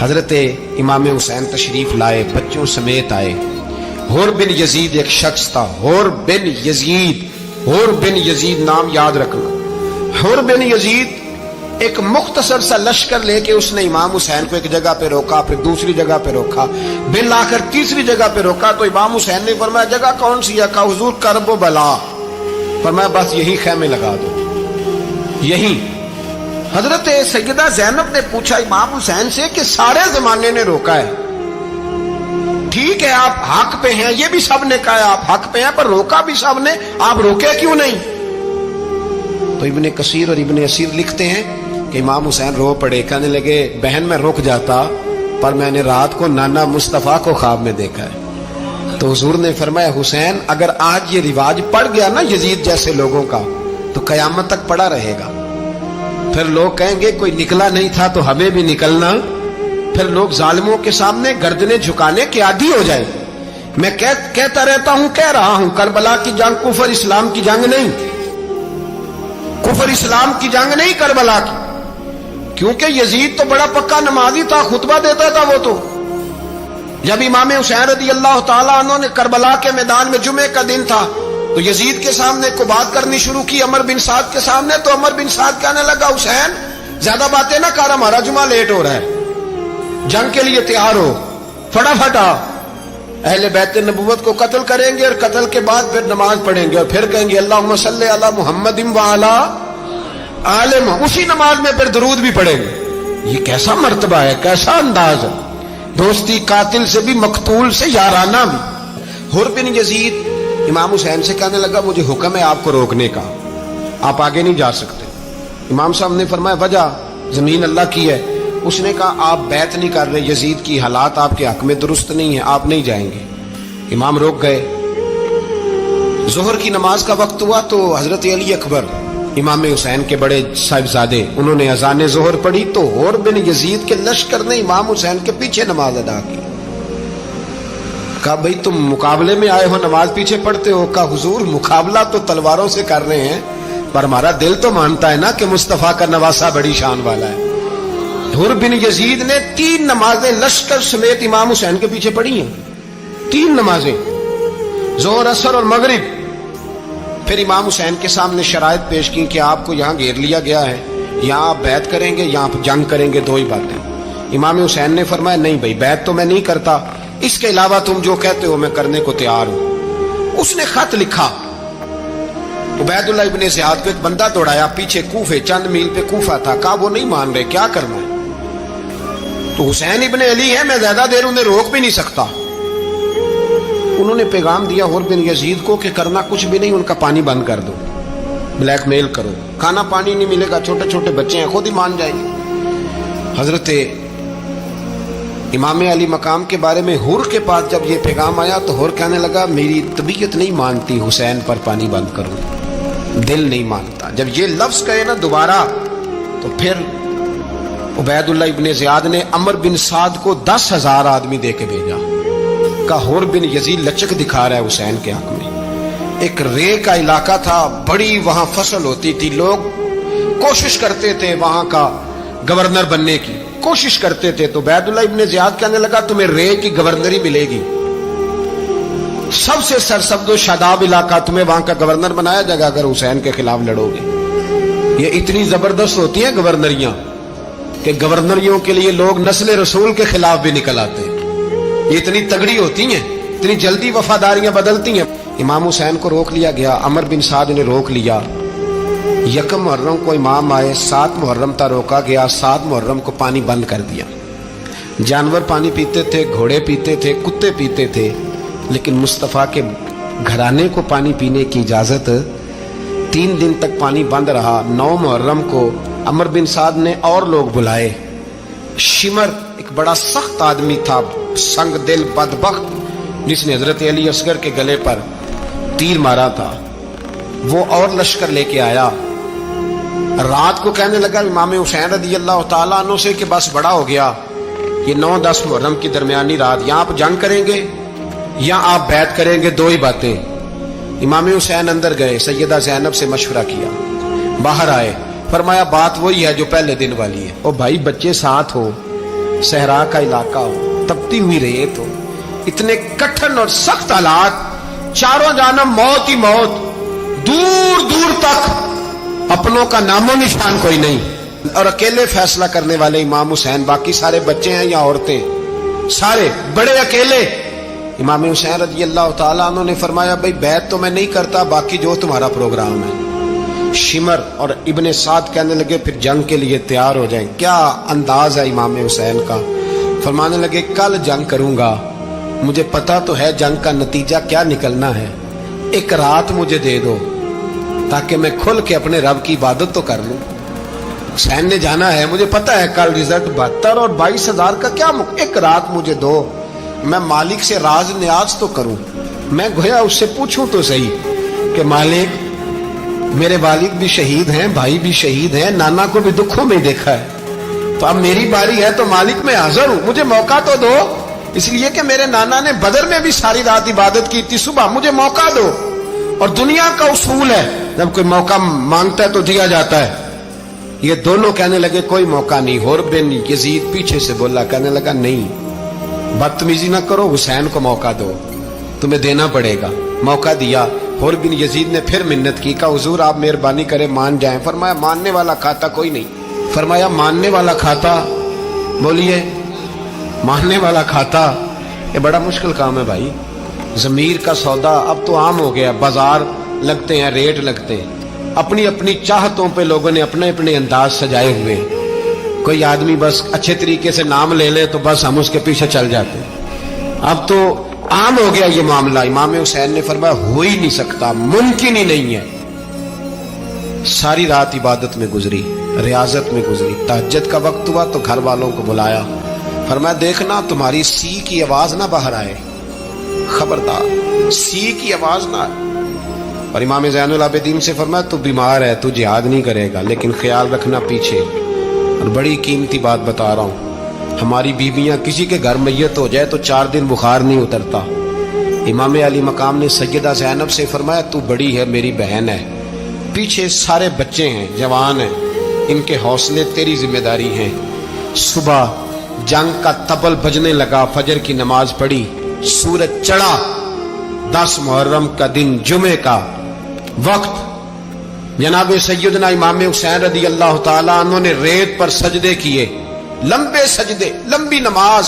حضرت امام حسین تشریف لائے، بچوں سمیت آئے۔ حور بن یزید ایک شخص تھا، حور بن یزید، حور بن یزید نام یاد رکھنا۔ حور بن یزید ایک مختصر سا لشکر لے کے اس نے امام حسین کو ایک جگہ پہ روکا، پھر دوسری جگہ پہ روکا، بالآخر تیسری جگہ پہ روکا تو امام حسین نے فرمایا جگہ کون سی ہے؟ کہا حضور کرب و بلا۔ فرمایا بس یہی خیمے لگا دو، یہی۔ حضرت سیدہ زینب نے پوچھا امام حسین سے کہ سارے زمانے نے روکا ہے، ٹھیک ہے آپ حق پہ ہیں، یہ بھی سب نے کہا ہے آپ حق پہ ہیں، پر روکا بھی سب نے، آپ روکے کیوں نہیں؟ تو ابن کثیر اور ابن اسیر لکھتے ہیں کہ امام حسین رو پڑے، کہنے لگے بہن میں رک جاتا پر میں نے رات کو نانا مصطفیٰ کو خواب میں دیکھا ہے۔ تو حضور نے فرمایا حسین اگر آج یہ رواج پڑ گیا نا یزید جیسے لوگوں کا تو قیامت تک پڑا رہے گا، پھر لوگ کہیں گے کوئی نکلا نہیں تھا تو ہمیں بھی نکلنا، پھر لوگ ظالموں کے سامنے گردنیں جھکانے کے عادی ہو جائیں۔ میں کہتا رہتا ہوں، کہہ رہا ہوں، کربلا کی جنگ کفر اسلام کی جنگ نہیں، کفر اسلام کی جنگ نہیں کربلا کی، کیونکہ یزید تو بڑا پکا نمازی تھا، خطبہ دیتا تھا وہ تو۔ جب امام حسین رضی اللہ تعالیٰ عنہ نے کربلا کے میدان میں جمعے کا دن تھا تو یزید کے سامنے کو بات کرنی شروع کی عمر بن سعد کے سامنے، تو عمر بن سعد کہنے لگا حسین زیادہ باتیں نہ کر، ہمارا جمعہ لیٹ ہو رہا ہے، جنگ کے لیے تیار ہو، فٹافٹ آ، اہل بیت نبوت کو قتل کریں گے اور قتل کے بعد پھر نماز پڑھیں گے اور پھر کہیں گے اللہم صلی علی محمد وعلی آل محمد، اسی نماز میں پھر درود بھی پڑھیں گے۔ یہ کیسا مرتبہ ہے، کیسا انداز ہے، دوستی قاتل سے بھی مقتول سے یارانہ بھی۔ حور بن یزید امام حسین سے کہنے لگا مجھے حکم ہے آپ کو روکنے کا، آپ آگے نہیں جا سکتے۔ امام صاحب نے فرمایا وجہ؟ زمین اللہ کی ہے۔ اس نے کہا آپ بیعت نہیں کر رہے، یزید کی حالات آپ کے حق میں درست نہیں ہیں، آپ نہیں جائیں گے۔ امام روک گئے۔ ظہر کی نماز کا وقت ہوا تو حضرت علی اکبر امام حسین کے بڑے صاحبزادے انہوں نے اذان ظہر پڑھی تو حور بن یزید کے لشکر نے امام حسین کے پیچھے نماز ادا کی۔ کہا بھئی تم مقابلے میں آئے ہو، نماز پیچھے پڑھتے ہو؟ کہا حضور مقابلہ تو تلواروں سے کر رہے ہیں پر ہمارا دل تو مانتا ہے نا کہ مصطفیٰ کا نواسہ بڑی شان والا ہے۔ حور بن یزید نے 3 نمازیں لشکر سمیت امام حسین کے پیچھے پڑھی ہیں، 3 نمازیں، ظہر اثر اور مغرب۔ پھر امام حسین کے سامنے شرائط پیش کی کہ آپ کو یہاں گھیر لیا گیا ہے، یہاں آپ بیعت کریں گے، یہاں آپ جنگ کریں گے، 2 ہی باتیں۔ امام حسین نے فرمایا نہیں بھائی بیعت تو میں نہیں کرتا، اس کے علاوہ تم جو کہتے ہو میں کرنے کو تیار ہوں۔ اس نے خط لکھا، عبید اللہ ابن زیاد کو ایک بندہ دوڑایا پیچھے، کوفے چند میل پہ کوفہ تھا، کہا وہ نہیں مان رہے، کیا کرنا ہے؟ تو حسین ابن علی ہے، میں زیادہ دیر انہیں روک بھی نہیں سکتا۔ انہوں نے پیغام دیا حور بن یزید کو کہ کرنا کچھ بھی نہیں، ان کا پانی بند کر دو، بلیک میل کرو، کھانا پانی نہیں ملے گا، چھوٹے چھوٹے بچے ہیں، خود ہی مان جائیں گے۔ حضرت امام علی مقام کے بارے میں حور کے پاس جب یہ پیغام آیا تو حور کہنے لگا میری طبیعت نہیں مانتی حسین پر پانی بند کروں، دل نہیں مانتا۔ جب یہ لفظ کہے نا دوبارہ تو پھر عبید اللہ ابن زیاد نے عمر بن سعد کو 10,000 آدمی دے کے بھیجا، کہا حور بن یزید لچک دکھا رہا ہے حسین کے حق میں۔ ایک رے کا علاقہ تھا، بڑی وہاں فصل ہوتی تھی، لوگ کوشش کرتے تھے وہاں کا گورنر بننے کی، کوشش کرتے تھے۔ تو عبید اللہ ابن زیاد کہنے لگا تمہیں رے کی گورنری ملے گی، سب سے سرسبز و شاداب علاقہ، تمہیں وہاں کا گورنر بنایا جائے گا اگر حسین کے خلاف لڑو گے۔ یہ اتنی زبردست ہوتی ہیں گورنریاں کہ گورنریوں کے لیے لوگ نسل رسول کے خلاف بھی نکل آتے ہیں، یہ اتنی تگڑی ہوتی ہیں، اتنی جلدی وفاداریاں بدلتی ہیں۔ امام حسین کو روک لیا گیا، عمر بن سعد نے روک لیا۔ 1 محرم کو امام آئے، 7 محرم تا روکا گیا، 7 محرم کو پانی بند کر دیا۔ جانور پانی پیتے تھے، گھوڑے پیتے تھے، کتے پیتے تھے، لیکن مصطفیٰ کے گھرانے کو پانی پینے کی اجازت 3 دن تک پانی بند رہا۔ 9 محرم کو عمر بن سعد نے اور لوگ بلائے۔ شمر ایک بڑا سخت آدمی تھا، سنگ دل بدبخت، جس نے حضرت علی اصغر کے گلے پر تیر مارا تھا، وہ اور لشکر لے کے آیا۔ رات کو کہنے لگا امام حسین رضی اللہ تعالیٰ عنہ سے کہ بس بڑا ہو گیا، یہ 9-10 محرم کی درمیانی رات، یا آپ جنگ کریں گے یا آپ بیعت کریں گے، 2 ہی باتیں۔ امام حسین اندر گئے، سیدہ زینب سے مشورہ کیا، باہر آئے، فرمایا بات وہی ہے جو پہلے دن والی ہے۔ او بھائی بچے ساتھ ہو، सहरा का इलाका हो, तपती हुई रेत हो, इतने कठिन और सख्त हालात, चारों जानब मौत ही मौत, दूर दूर तक अपनों का नामो निशान कोई नहीं, और अकेले फैसला करने वाले इमाम हुसैन, बाकी सारे बच्चे हैं या औरतें, सारे बड़े अकेले। इमाम हुसैन रज़ी अल्लाह ताला अन्हु ने फरमाया, भाई बैत तो मैं नहीं करता, बाकी जो तुम्हारा प्रोग्राम है। शिमर और इब्ने साद कहने लगे फिर जंग के लिए तैयार हो जाएं। क्या अंदाज है इमाम हुसैन का। फरमाने लगे कल जंग करूंगा, मुझे पता तो है जंग का नतीजा क्या निकलना है, एक रात मुझे दे दो ताकि मैं खुल के अपने रब की इबादत तो कर लूं। हुसैन ने जाना है, मुझे पता है कल रिजल्ट 72 और 22,000 का क्या, एक रात मुझे दो, मैं मालिक से राज न्याज तो करूं, मैं गोया उससे पूछूं तो सही कि मालिक मेरे वालिद भी शहीद हैं, भाई भी शहीद हैं, नाना को भी दुखों में देखा है, तो अब मेरी बारी है, तो मालिक मैं हाजिर हूं, मुझे मौका तो दो, इसलिए कि मेरे नाना ने बदर में भी सारी रात इबादत की थी, सुबह मुझे मौका दो। और दुनिया का उसूल है जब कोई मौका मांगता है तो दिया जाता है। ये दोनों कहने लगे कोई मौका नहीं। हुर बिन यजीद पीछे से बोला, कहने लगा नहीं, बदतमीजी ना करो, हुसैन को मौका दो, तुम्हें देना पड़ेगा। मौका दिया। हुर बिन यजीद ने फिर मिन्नत की, कहा हुजूर आप मेहरबानी करें मान जाएं। फरमाया मानने वाला खाता कोई नहीं। फरमाया मानने वाला खाता, बोलिए मानने वाला खाता, ये बड़ा मुश्किल काम है भाई। जमीर का सौदा अब तो आम हो गया, बाजार लगते हैं, रेट लगते हैं, अपनी अपनी चाहतों पे लोगों ने अपने अपने अंदाज सजाए हुए। कोई आदमी बस अच्छे तरीके से नाम ले ले तो बस हम उसके पीछे चल जाते हैं। अब तो आम हो गया ये मामला। इमाम हुसैन ने फरमाया हो ही नहीं सकता, मुमकिन ही नहीं है। सारी रात इबादत में गुजरी, रियाजत में गुजरी। तहज्जुद का वक्त हुआ तो घर वालों को बुलाया, फरमाया देखना तुम्हारी सी की आवाज ना बाहर आए, खबरदार सी की आवाज ना आए। और इमाम ज़ैनुल आबिदीन से फरमाया तू बीमार है, तू जिहाद नहीं करेगा, लेकिन ख्याल रखना पीछे। और बड़ी कीमती बात बता रहा हूं, हमारी बीबियां किसी के घर मैयत हो जाए तो 4 दिन बुखार नहीं उतरता। इमाम अली मकाम ने सैयदा ज़ैनब से फरमाया तू बड़ी है, मेरी बहन है, पीछे सारे बच्चे हैं, जवान हैं, इनके हौसले तेरी जिम्मेदारी हैं। सुबह जंग का तबल बजने लगा, फजर की नमाज पढ़ी, सूरज चढ़ा, 10 मुहर्रम का दिन, जुमे का वक्त। जनाब सैयदना इमाम हुसैन रज़ी अल्लाह ताला अन्हु ने रेत पर सजदे किए, लंबे सजदे, लंबी नमाज।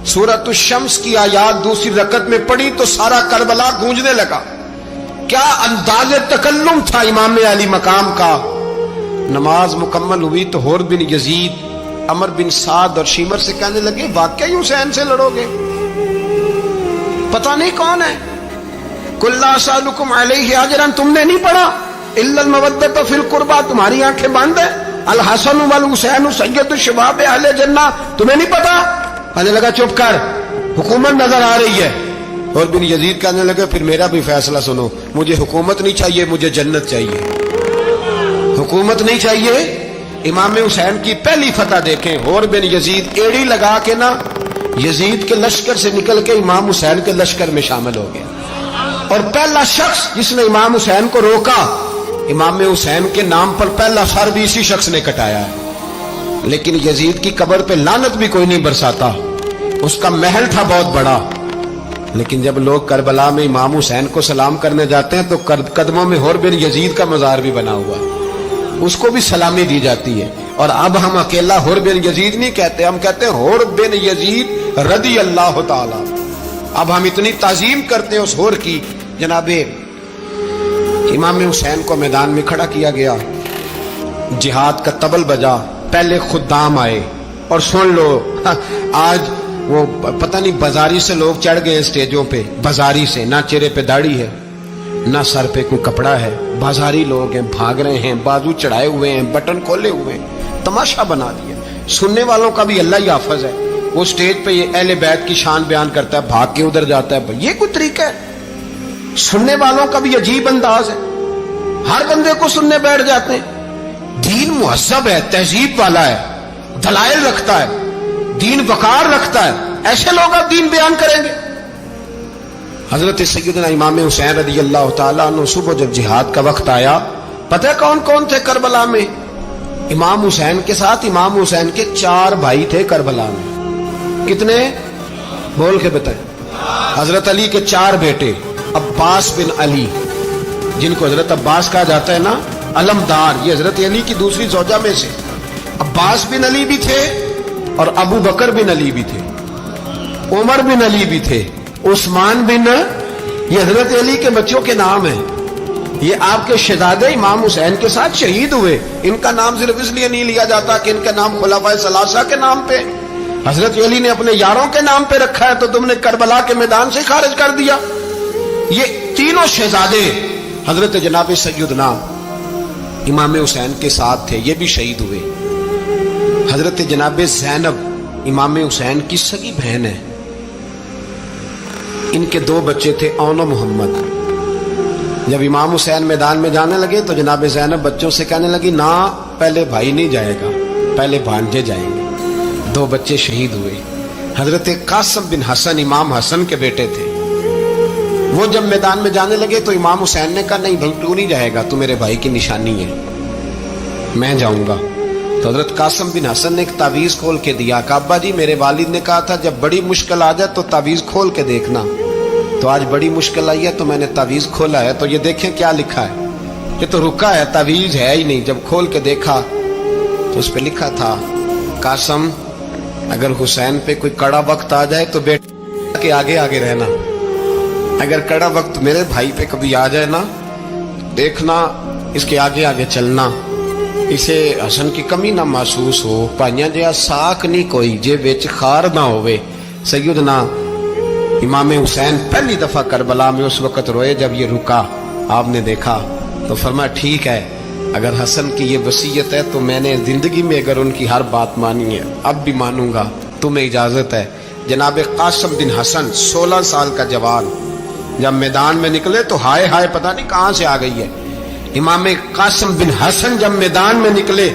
सूरत शम्स की आयात दूसरी रकत में पढ़ी तो सारा करबला गूंजने लगा। क्या अंदाज़े तकल्लुम था इमाम अली मकाम का। नमाज मुकम्मल हुई तो हुर बिन यजीद, अमर बिन साद और शीमर से कहने लगे वाकई हुसैन से लड़ोगे? पता नहीं कौन है। कुल्ला असालुकुम अलैहि अजरन, तुमने नहीं पढ़ा? इल्लल मवद्दत फिल कुर्बा, तुम्हारी आंखें बंद है। अल हसन वल हुसैन सय्यदु शबाब अहले जन्नह, तुम्हें नहीं पता? कहने लगा चुप कर, हुकूमत नजर आ रही है। और बिन यजीद कहने लगे फिर मेरा भी फैसला सुनो, मुझे हुकूमत नहीं चाहिए, मुझे जन्नत चाहिए। हुकूमत नहीं चाहिए। इमाम हुसैन की पहली फतह देखें, और बिन यजीद एड़ी लगा के ना यजीद के लश्कर से निकल के इमाम हुसैन के लश्कर में शामिल हो गया। और पहला शख्स जिसने इमाम हुसैन को रोका, इमाम हुसैन के नाम पर पहला सर भी इसी शख्स ने कटाया है। लेकिन यजीद की कब्र पे लानत भी कोई नहीं बरसाता, उसका महल था बहुत बड़ा। लेकिन जब लोग करबला में इमाम हुसैन को सलाम करने जाते हैं तो कदमों में हुर बिन यजीद का मजार भी बना हुआ है, उसको भी सलामी दी जाती है। और अब हम अकेला हुर बिन यजीद नहीं कहते, हम कहते हैं हुर बिन यजीद रज़ी अल्लाह ताला। अब हम इतनी ताजीम करते हैं उस हुर की। जनाबे इमाम हुसैन को मैदान में खड़ा किया गया, जिहाद का तबल बजा, पहले खुद्दाम आए। और सुन लो, आज वो पता नहीं बाजारी से लोग चढ़ गए स्टेजों पे, बाजारी से, ना चेहरे पे दाढ़ी है, ना सर पे कोई कपड़ा है, बाजारी लोग हैं, भाग रहे हैं, बाजू चढ़ाए हुए हैं, बटन खोले हुए हैं, तमाशा बना दिया। सुनने वालों का भी अल्लाह ही हाफिज है। वो स्टेज पे ये अहले बैत की शान बयान करता है, भाग के उधर जाता है, ये कोई तरीका है? सुनने वालों का भी अजीब अंदाज है, हर बंदे को सुनने बैठ जाते हैं। दीन मुहज्जब है, तहजीब वाला है, दलाइल रखता है, दीन वकार रखता है, ऐसे लोग अब दीन बयान करेंगे? हजरत सैयदना इमाम हुसैन रज़ी अल्लाह ताला अन्हु सुबह जब जिहाद का वक्त आया, पता है कौन कौन थे करबला में? امام حسین کے ساتھ امام حسین کے 4 بھائی تھے کربلا میں. کتنے؟ بول کے بتائیں. حضرت علی کے 4 بیٹے، عباس بن علی جن کو حضرت عباس کہا جاتا ہے نا، علمدار، یہ حضرت علی کی دوسری زوجہ میں سے. عباس بن علی بھی تھے اور ابو بکر بن علی بھی تھے، عمر بن علی بھی تھے، عثمان بن، یہ حضرت علی کے بچوں کے نام ہیں. یہ آپ کے شہزادے امام حسین کے ساتھ شہید ہوئے. ان کا نام صرف اس لیے نہیں لیا جاتا کہ ان کا نام خلفائے ثلاثہ کے نام پہ، حضرت علی نے اپنے یاروں کے نام پہ رکھا ہے تو تم نے کربلا کے میدان سے خارج کر دیا. یہ تینوں شہزادے حضرت جناب سیدنا امام حسین کے ساتھ تھے، یہ بھی شہید ہوئے. حضرت جناب زینب امام حسین کی سگی بہن ہے. ان کے 2 بچے تھے، اون و محمد. جب امام حسین میدان میں جانے لگے تو جناب زینب بچوں سے کہنے لگی، نہ پہلے بھائی نہیں جائے گا، پہلے بھانجے جائیں گے. 2 بچے شہید ہوئے. حضرت قاسم بن حسن امام حسن کے بیٹے تھے. وہ جب میدان میں جانے لگے تو امام حسین نے کہا، نہیں بھائی تو نہیں جائے گا، تو میرے بھائی کی نشانی ہے، میں جاؤں گا. تو حضرت قاسم بن حسن نے ایک تعویذ کھول کے دیا کہ ابا جی میرے والد نے کہا تھا جب بڑی مشکل آ جائے تو تعویذ کھول کے دیکھنا. تو آج بڑی مشکل آئی ہے تو میں نے تعویذ کھولا ہے، تو یہ دیکھیں کیا لکھا ہے. یہ تو رکا ہے، تعویذ ہے ہی نہیں. جب کھول کے دیکھا تو اس پہ لکھا تھا، قاسم اگر حسین پہ کوئی کڑا وقت آ جائے تو بیٹے کے آگے آگے رہنا، اگر کڑا وقت میرے بھائی پہ کبھی آ جائے نا، دیکھنا اس کے آگے آگے چلنا، اسے حسن کی کمی نہ محسوس ہو. پائیاں جہاں ساک نہیں کوئی جے وچ خار نہ ہوئے. سیدنا امام حسین پہلی دفعہ کربلا میں اس وقت روئے جب یہ رکا. آپ نے دیکھا تو فرمایا ٹھیک ہے، اگر حسن کی یہ وصیت ہے تو میں نے زندگی میں اگر ان کی ہر بات مانی ہے اب بھی مانوں گا، تمہیں اجازت ہے. جناب قاسم بن حسن 16 سال کا جوان جب میدان میں نکلے تو ہائے ہائے پتہ نہیں کہاں سے آ گئی ہے. امام قاسم بن حسن جب میدان میں نکلے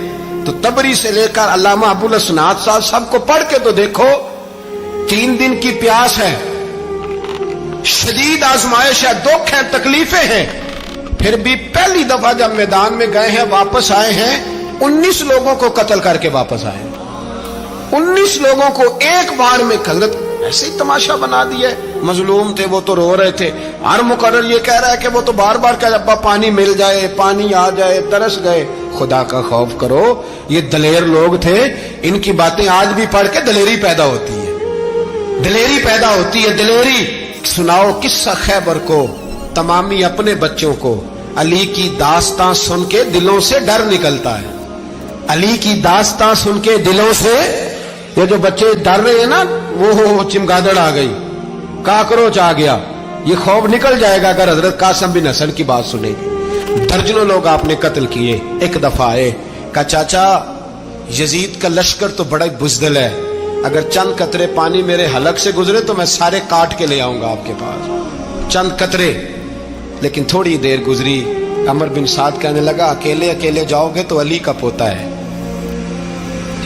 تو تبری سے لے کر علامہ ابو الاسناد صاحب سب کو پڑھ کے تو دیکھو، 3 دن کی پیاس ہے، شدید آزمائش ہے، دکھ ہے، تکلیفیں ہیں، پھر بھی پہلی دفعہ جب میدان میں گئے ہیں واپس آئے ہیں 19 لوگوں کو قتل کر کے واپس آئے ہیں. 19 لوگوں کو ایک بار میں حضرت ایسے ہی تماشا بنا دیا. مظلوم تھے وہ تو رو رہے تھے. ہر مقرر یہ کہہ رہا ہے کہ وہ تو بار بار کہہ ابا پانی مل جائے، پانی آ جائے، ترس گئے. خدا کا خوف کرو، یہ دلیر لوگ تھے. ان کی باتیں آج بھی پڑھ کے دلیری پیدا ہوتی ہے، دلیری پیدا ہوتی ہے، دلیری. سناؤ قصہ خیبر کو تمامی اپنے بچوں کو. علی کی داستان سن کے دلوں سے ڈر نکلتا ہے. علی کی داستان سن کے دلوں سے یہ جو بچے ڈر رہے ہیں نا، وہ چمگادڑ آ گئی، کاکروچ آ گیا، یہ خوف نکل جائے گا اگر حضرت قاسم بن حسن کی بات سنیں گے. درجنوں لوگ آپ نے قتل کیے. ایک دفعہ آئے کہا چاچا یزید کا لشکر تو بڑا ہی بزدل ہے، اگر چند قطرے پانی میرے حلق سے گزرے تو میں سارے کاٹ کے لے آؤں گا آپ کے پاس، چند قطرے. لیکن تھوڑی دیر گزری، عمر بن سعد کہنے لگا اکیلے اکیلے جاؤ گے تو علی کا پوتا ہے،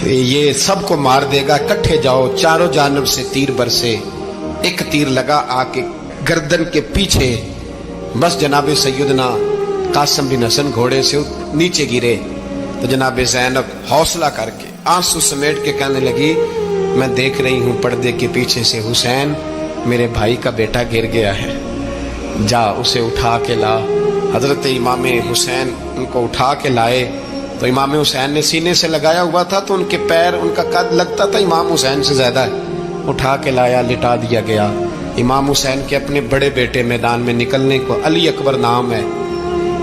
یہ سب کو مار دے گا، اکٹھے جاؤ. چاروں جانب سے تیر برسے. ایک تیر لگا آ کے گردن کے پیچھے، بس جناب سیدنا قاسم بن حسن گھوڑے سے نیچے گرے. تو جناب زینب حوصلہ کر کے آنسو سمیٹ کے کہنے لگی میں دیکھ رہی ہوں پردے کے پیچھے سے حسین میرے بھائی کا بیٹا گر گیا ہے، جا اسے اٹھا کے لا. حضرت امام حسین ان کو اٹھا کے لائے تو امام حسین نے سینے سے لگایا ہوا تھا تو ان کے پیر، ان کا قد لگتا تھا امام حسین سے زیادہ ہے. اٹھا کے لایا، لٹا دیا گیا. امام حسین کے اپنے بڑے بیٹے میدان میں نکلنے کو، علی اکبر نام ہے.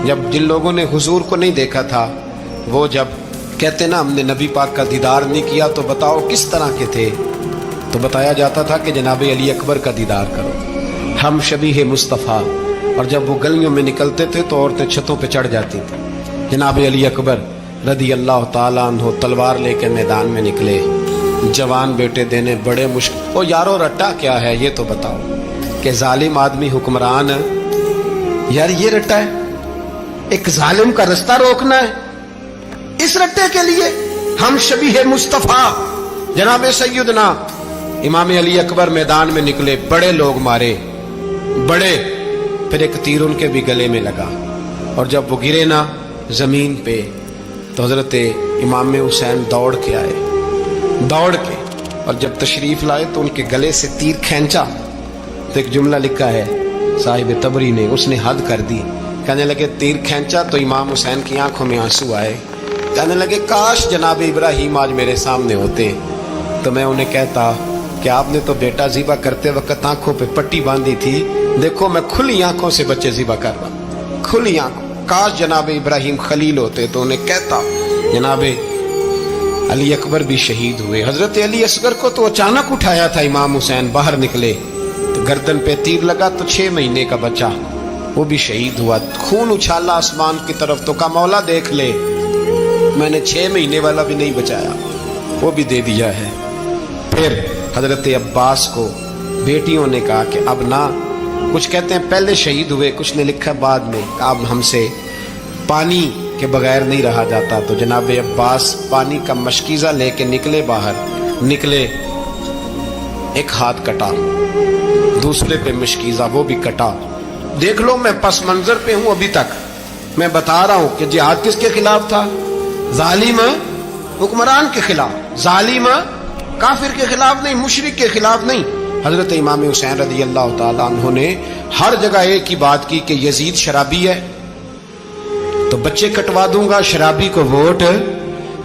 جب جن لوگوں نے حضور کو نہیں دیکھا تھا وہ جب کہتے نا ہم نے نبی پاک کا دیدار نہیں کیا تو بتاؤ کس طرح کے تھے، تو بتایا جاتا تھا کہ جناب علی اکبر کا دیدار کرو، ہم شبیہ مصطفیٰ. اور جب وہ گلیوں میں نکلتے تھے تو عورتیں چھتوں پہ چڑھ جاتی تھیں. جناب علی اکبر رضی اللہ تعالیٰ عنہ تلوار لے کے میدان میں نکلے، جوان بیٹے دینے بڑے مشکل. او یارو رٹا کیا ہے یہ تو بتاؤ، کہ ظالم آدمی حکمران ہے یار، یہ رٹا ہے، ایک ظالم کا رستہ روکنا ہے. اس رٹے کے لیے ہم شبیہ مصطفیٰ جناب سیدنا امام علی اکبر میدان میں نکلے، بڑے لوگ مارے، بڑے. پھر ایک تیر ان کے بھی گلے میں لگا اور جب وہ گرے نا زمین پہ तो हज़रत इमाम हुसैन दौड़ के आए, दौड़ के, और जब तशरीफ़ लाए तो उनके गले से तीर खींचा तो एक जुमला लिखा है साहिब तबरी ने, उसने हद कर दी। कहने लगे तीर खींचा तो इमाम हुसैन की आंखों में आंसू आए। कहने लगे काश जनाब इब्राहिम आज मेरे सामने होते तो मैं उन्हें कहता कि आपने तो बेटा ज़िबा करते वक्त आंखों पे पट्टी बांधी थी, देखो मैं खुली आंखों से बच्चे ज़िबा कर रहा, खुली आंखों। काश जनाब इब्राहिम खलील होते तो उन्हें कहता। जनाब अली अकबर भी शहीद हुए। हजरत अली असगर को तो अचानक उठाया था इमाम हुसैन, बाहर निकले तो गर्दन पे तीर लगा तो 6 महीने का बच्चा वो भी शहीद हुआ। खून उछाला आसमान की तरफ तो कहा मौला देख ले, मैंने 6 महीने वाला भी नहीं बचाया, वो भी दे दिया है। फिर हजरत अब्बास को बेटियों ने कहा कि अब ना, कुछ कहते हैं पहले शहीद हुए, कुछ ने लिखा बाद में, अब हमसे पानी के बगैर नहीं रहा जाता। तो जनाब अब्बास पानी का मशकीज़ा लेके निकले, बाहर निकले, एक हाथ कटा, दूसरे पे मशकीज़ा वो भी कटा। देख लो मैं पस मंजर पे हूं अभी तक, मैं बता रहा हूं कि जिहाद किसके खिलाफ था? जालिम हुक्मरान के खिलाफ, जालिम काफिर के खिलाफ नहीं, मुशरिक के खिलाफ नहीं। हजरत इमाम हुसैन रज़ी अल्लाह ताला अन्हु ने हर जगह एक ही बात की कि यजीद शराबी है तो बच्चे कटवा दूंगा, शराबी को वोट।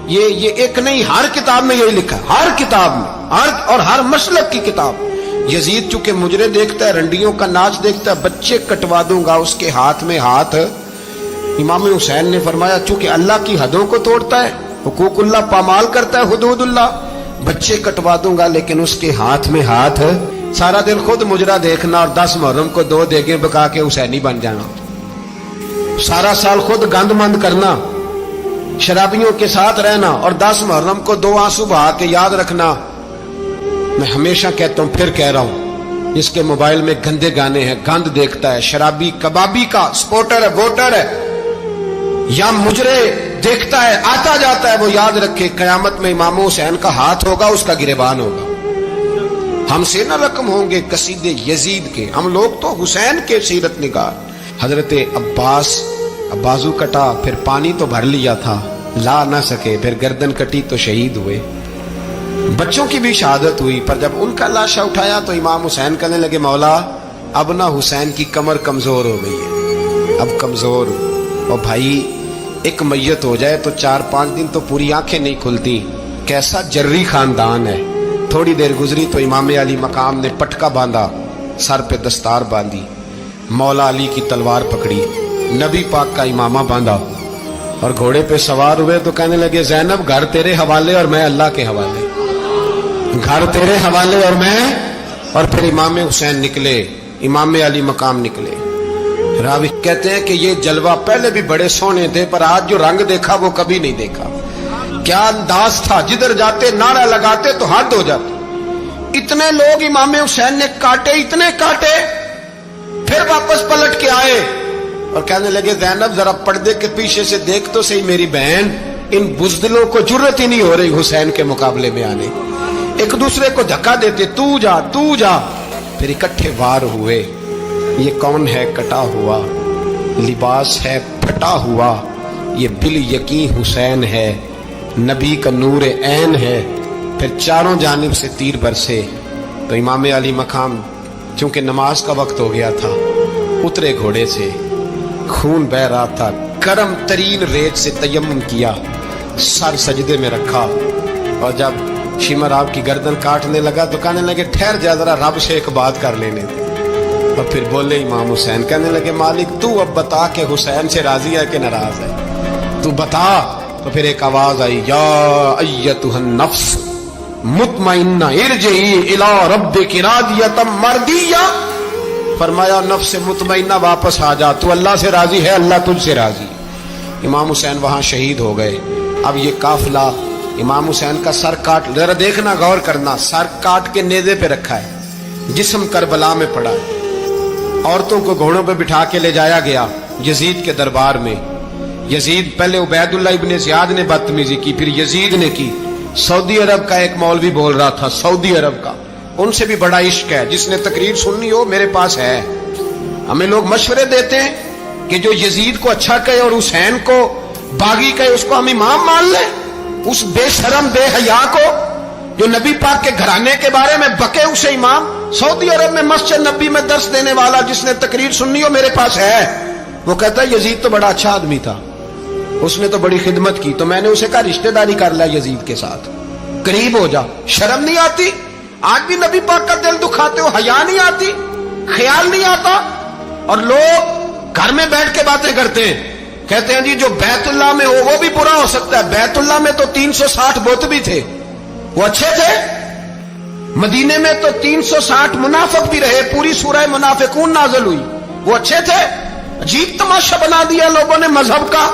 ये एक नहीं, हर किताब में यही लिखा, हर किताब में, और हर मसलक की किताब। यजीद चूंकि मुजरे देखता है, रंडियों का नाच देखता है, बच्चे कटवा दूंगा, उसके हाथ में हाथ। इमाम हुसैन ने फरमाया चूंकि अल्लाह की हदों को तोड़ता है, हुकूकुल्लाह पामाल करता है, हुदूदुल्लाह, बच्चे कटवा दूंगा लेकिन उसके हाथ में हाथ। सारा दिन खुद मुजरा देखना और 10 मुहर्रम को 2 देगे पका के हुसैनी बन जाना, सारा साल खुद गंद मंद करना, शराबियों के साथ रहना और 10 मुहर्रम को 2 आंसू बहा के याद रखना। मैं हमेशा कहता हूं, फिर कह रहा हूं, जिसके मोबाइल में गंदे गाने हैं, गंद देखता है, शराबी कबाबी का सपोर्टर है, वोटर है, या मुजरे देखता है, आता जाता है, वो याद रखे कयामत में इमाम हुसैन का हाथ होगा, उसका गिरेबान होगा। हमसे न रकम होंगे कसीदे यजीद के, हम लोग तो हुसैन के सीरत निगार। हजरत अब्बास बाजू कटा, फिर पानी तो भर लिया था, ला ना सके, फिर गर्दन कटी तो शहीद हुए। बच्चों की भी शहादत हुई, पर जब उनका लाशा उठाया तो इमाम हुसैन कहने लगे मौला अब ना हुसैन की कमर कमजोर हो गई है, अब कमजोर। और भाई एक मैयत हो जाए तो 4-5 दिन तो पूरी आंखें नहीं खुलती, कैसा जर्री खानदान है। थोड़ी देर गुजरी तो इमाम अली मकाम ने पटका बांधा, सर पे दस्तार बांधी, मौला अली की तलवार पकड़ी, नबी पाक का इमामा बांधा और घोड़े पे सवार हुए तो कहने लगे ज़ैनब घर तेरे हवाले और मैं अल्लाह के हवाले, घर तेरे हवाले और मैं। और फिर इमाम हुसैन निकले, इमाम अली मकाम निकले। रावी कहते हैं कि ये जलवा पहले भी बड़े सोने थे, पर आज जो रंग देखा वो कभी नहीं देखा। क्या अंदाज था, जिधर जाते नारा लगाते तो हद हो जाती। इतने लोग इमाम हुसैन ने काटे, इतने काटे, फिर वापस पलट के आए और कहने लगे ज़ैनब जरा पर्दे के पीछे से देख तो सही मेरी बहन, इन बुज़दिलों को जुर्रत ही नहीं हो रही हुसैन के मुकाबले में आने, एक दूसरे को धक्का देते, तू जा तू जा। फिर इकट्ठे वार हुए। ये कौन है कटा हुआ, लिबास है फटा हुआ, ये बिल यकीन हुसैन है, नबी का नूर ऐन है। फिर चारों जानिब से तीर बरसे तो इमाम अली मकाम चूंकि नमाज का वक्त हो गया था, उतरे घोड़े से, खून बह रहा था, गर्म तरीन रेत से तयम्मुम किया, सर सजदे में रखा और जब शिमर आपकी गर्दन काटने लगा तो कहने लगे ठहर जा जरा, रब से एक बात कर लेने दे। और फिर बोले इमाम हुसैन, कहने लगे मालिक तू अब बता के हुसैन से राजी है कि नाराज है, तू बता। तो फिर एक आवाज आई, या अय्यतुहन नफ्स मुतमइन्ना इरजिई इला रब्बिकी रादियतम मर्दिया। फरमाया नफ्स मुतमइन्ना वापस आ जा, तू अल्लाह से राजी है, अल्लाह तुझसे राजी। इमाम हुसैन वहां शहीद हो गए। अब ये काफिला इमाम हुसैन का सर काट, जरा देखना गौर करना, सर काट के नेज़े पे रखा है, जिस्म करबला में पड़ा है। औरतों को घोड़ों पे बिठा के ले जाया गया यजीद के दरबार में। यजीद पहले उबैदुल्लाह इब्ने ज़ियाद ने बदतमीजी की, फिर यजीद ने की। सऊदी अरब का एक मौलवी बोल रहा था, सऊदी अरब का, उनसे भी बड़ा इश्क है, जिसने तकरीर सुननी हो मेरे पास है। हमें लोग मशवरे देते हैं कि जो यजीद को अच्छा कहे और हुसैन को बागी कहे उसको हम इमाम मान लें, उस बेशरम बेहया को जो नबी पाक के घराने के बारे में बके उसे इमाम। सऊदी अरब में मस्जिद नबी में दर्श देने वाला जिसने तकरीर सुननी हो मेरे पास है, वो कहता है यजीद तो बड़ा अच्छा आदमी था, उसने तो बड़ी खिदमत की, तो मैंने उसे कहा रिश्तेदारी कर लिया यजीद के साथ, करीब हो जा। शर्म नहीं आती? आज भी नबी पाक का दिल दुखाते हो, हया नहीं आती, ख्याल नहीं आता? और लोग घर में बैठ के बातें करते हैं, कहते हैं जी जो बैतुल्लाह में हो वो भी बुरा हो सकता है। बैतुल्लाह में तो 360 बुत भी थे, वो अच्छे थे। मदीने में तो 360 मुनाफिक भी रहे, पूरी सूरह मुनाफिकून नाज़िल हुई, वो अच्छे थे। अजीब तमाशा बना दिया लोगों ने मजहब का।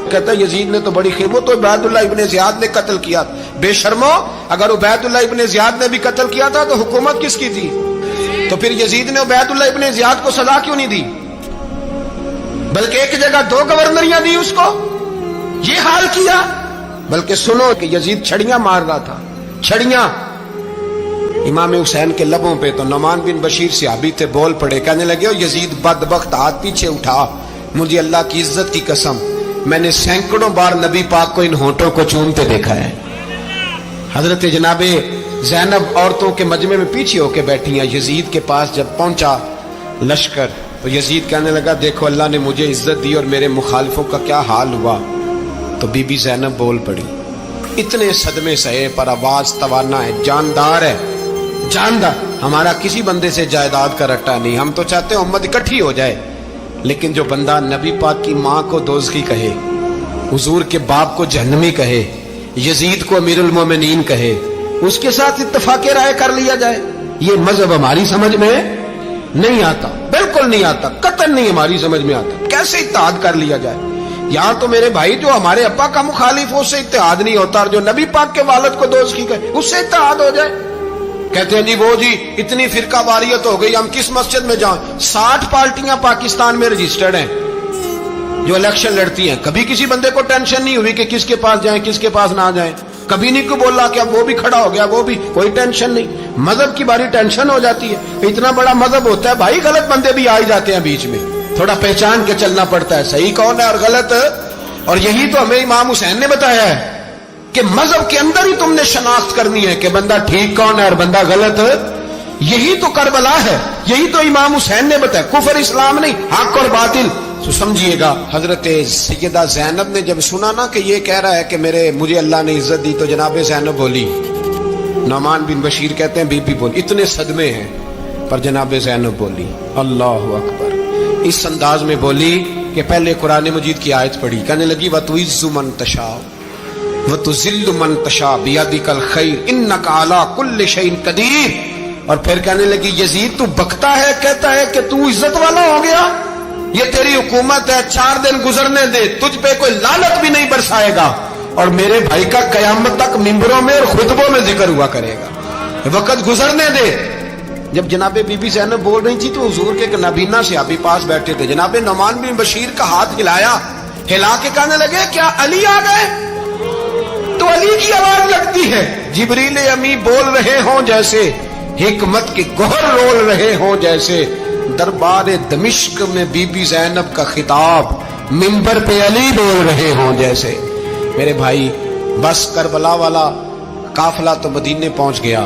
कहता है यजीद ने तो बड़ी खिदमत, तो उबैदुल्लाह इब्ने ज़ियाद ने कत्ल किया। बेशर्मो, अगर उबैदुल्लाह इब्ने ज़ियाद ने भी कत्ल किया था तो हुकूमत किसकी थी? तो फिर यजीद ने उबैदुल्लाह इब्ने ज़ियाद को सजा क्यों नहीं दी, बल्कि एक जगह 2 गवर्नरियां दी उसको? ये हाल किया। बल्कि सुनो कि यजीद छड़ियां मार रहा था, छड़ियां। इमाम हुसैन के लबों पे तो नुमान बिन बशीर सहाबी थे, बोल पड़े, कहने लगे ओ यजीद बदबख्त, हाथ पीछे उठा, मुझे अल्लाह की इज्जत की कसम मैंने सैकड़ों बार नबी पाक को इन होंठों को चूमते देखा है। हजरत जनाबे ज़ैनब औरतों के मजमे में पीछे होके बैठी हैं। यजीद के पास जब पहुंचा लश्कर तो यजीद कहने लगा देखो अल्लाह ने मुझे इज्जत दी और मेरे मुखालिफों का क्या हाल हुआ। तो बीबी ज़ैनब बोल पड़ी, इतने सदमे सहे पर आवाज तवाना है, जानदार है, जानदार। हमारा किसी बंदे से जायदाद का रट्टा नहीं, हम तो चाहते हैं उम्मत इकट्ठी हो जाए, लेकिन जो बंदा नबी पाक की माँ को दोज़खी कहे, हुजूर के बाप को जहन्नमी कहे, यजीद को अमीरुल मोमिनीन कहे, उसके साथ इत्तफाक़े राय कर लिया जाए, ये मजहब हमारी समझ में नहीं आता, बिल्कुल नहीं आता, कतई नहीं हमारी समझ में आता। कैसे इत्तेहाद कर लिया जाए? यहां तो मेरे भाई जो हमारे अब्बा का मुखालिफ हो उससे इत्तेहाद नहीं होता, और जो नबी पाक के वालिद को दोज़खी कहे उससे इत्तेहाद हो जाए। कहते हैं जी वो जी इतनी फिरका वारियत हो गई, हम किस मस्जिद में जाएं? 60 पार्टियां पाकिस्तान में रजिस्टर्ड हैं जो इलेक्शन लड़ती हैं। कभी किसी बंदे को टेंशन नहीं हुई कि किसके पास जाएं किसके पास ना जाएं, कभी नहीं को बोला कि अब वो भी खड़ा हो गया, वो भी, कोई टेंशन नहीं। मजहब की बारी टेंशन हो जाती है, इतना बड़ा मजहब होता है भाई, गलत बंदे भी आ ही जाते हैं बीच में, थोड़ा पहचान के चलना पड़ता है सही कौन है और गलत। और यही तो हमें इमाम हुसैन ने बताया है कि मजहब के अंदर ही तुमने शनाख्त करनी है कि बंदा ठीक कौन है और बंदा गलत। यही तो करबला है, यही तो इमाम हुसैन ने बताया, कुफर इस्लाम नहीं, हक और बातिल। तो समझिएगा, हजरत सैयदा ज़ैनब ने जब सुना ना कि ये कह रहा है कि मुझे अल्लाह ने इज्जत दी, तो जनाब ज़ैनब बोली, नुमान बिन बशीर कहते हैं बीबी बोली, इतने सदमे हैं पर जनाब ज़ैनब बोली अल्लाहु अकबर, इस अंदाज में बोली कि पहले कुरान मजीद की आयत पढ़ी, कहने लगी वतुइज़्ज़ु मन तशा वतुज़िल्लु मन तशा बियदिकल खैर इन्नका अला कुल्लि शैइन कदीर। और फिर कहने लगी यजीद तू बकता है, कहता है कि तू इज्जत वाला हो गया, ये तेरी हुकूमत है, 4 दिन गुजरने दे, तुझ पे कोई लानत भी नहीं बरसाएगा, और मेरे भाई का कयामत तक मिंबरों में और खुतबों में जिक्र हुआ करेगा, वक्त गुजरने दे। जब जनाबे बीबी ज़ैनब बोल रही थी तो हुजूर के नबीना सहाबी पास बैठे थे, जनाबे नुमान बिन बशीर का हाथ हिलाया, हिला के कहने लगे क्या अली आ गए? तो अली की आवाज लगती है, जिब्रील अमी बोल रहे हों जैसे, हिकमत के गोहर रोल रहे हों जैसे, दरबार दमिश्क में बीबी ज़ैनब का खिताब, मिंबर पे अली बोल रहे हों जैसे। मेरे भाई बस करबला वाला काफिला तो मदीने पहुंच गया,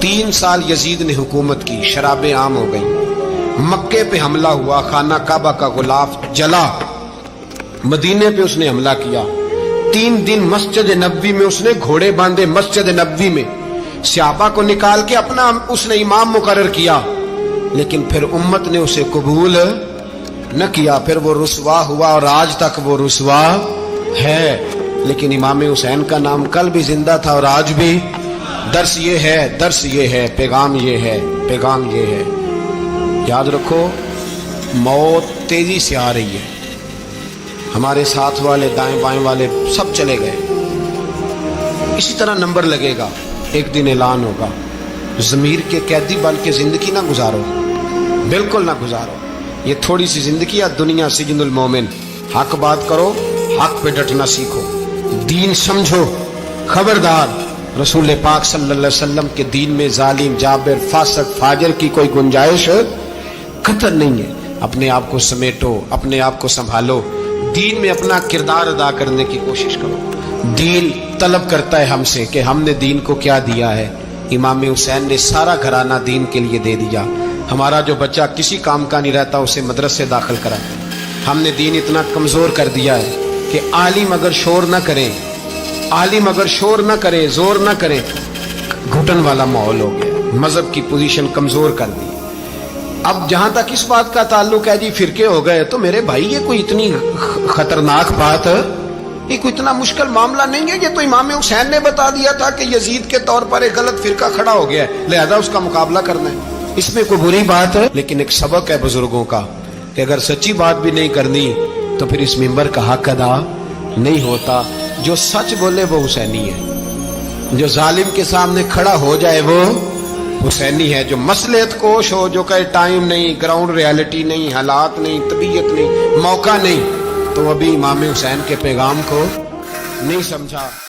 3 साल यजीद ने हुकूमत की, शराबें आम हो गई, मक्के पे हमला हुआ, खाना काबा का गुलाफ जला, मदीने पे उसने हमला किया, 3 दिन मस्जिद नबवी में उसने घोड़े बांधे, मस्जिद नबवी में सहाबा को निकाल के अपना उसने इमाम मुकर्रर किया, लेकिन फिर उम्मत ने उसे कबूल न किया, फिर वो रुसवा हुआ और आज तक वो रुसवा है। लेकिन इमाम हुसैन का नाम कल भी जिंदा था और आज भी। दर्स ये है, दर्स ये है, पैगाम ये है, पैगाम ये है, याद रखो मौत तेजी से आ रही है, हमारे साथ वाले दाएं बाएं वाले सब चले गए, इसी तरह नंबर लगेगा, एक दिन ऐलान होगा, ज़मीर के कैदी बन के जिंदगी ना गुजारो, बिल्कुल ना गुजारो, ये थोड़ी सी जिंदगी है, दुनिया सिजनुल मोमिन। हक बात करो, हक पे डटना सीखो, दीन समझो, खबरदार रसूल पाक सल्लल्लाहु अलैहि वसल्लम के दीन में जालिम जाबिर फासिक फाजिर की कोई गुंजाइश कतई नहीं है। अपने आप को समेटो, अपने आप को संभालो, دین میں اپنا کردار ادا کرنے کی کوشش کرو. دین طلب کرتا ہے ہم سے کہ ہم نے دین کو کیا دیا ہے. امام حسین نے سارا گھرانہ دین کے لیے دے دیا. ہمارا جو بچہ کسی کام کا نہیں رہتا اسے مدرسے داخل کراتے. ہم نے دین اتنا کمزور کر دیا ہے کہ عالم اگر شور نہ کریں، عالم اگر شور نہ کرے، زور نہ کرے، گھٹن والا ماحول ہو گیا. مذہب کی پوزیشن کمزور کر دی. اب جہاں تک اس بات کا تعلق ہے جی فرقے ہو گئے، تو میرے بھائی یہ کوئی اتنی خطرناک بات ہے، یہ کوئی اتنا مشکل معاملہ نہیں ہے. یہ تو امام حسین نے بتا دیا تھا کہ یزید کے طور پر ایک غلط فرقہ کھڑا ہو گیا ہے، لہذا اس کا مقابلہ کرنا ہے. اس میں کوئی بری بات ہے؟ لیکن ایک سبق ہے بزرگوں کا کہ اگر سچی بات بھی نہیں کرنی تو پھر اس منبر کا حق ادا نہیں ہوتا. جو سچ بولے وہ حسینی ہے، جو ظالم کے سامنے کھڑا ہو جائے وہ حسینی ہے. جو مصلحت کوش ہو، جو کہے ٹائم نہیں، گراؤنڈ ریالٹی نہیں، حالات نہیں، طبیعت نہیں، موقع نہیں، تو ابھی امام حسین کے پیغام کو نہیں سمجھا.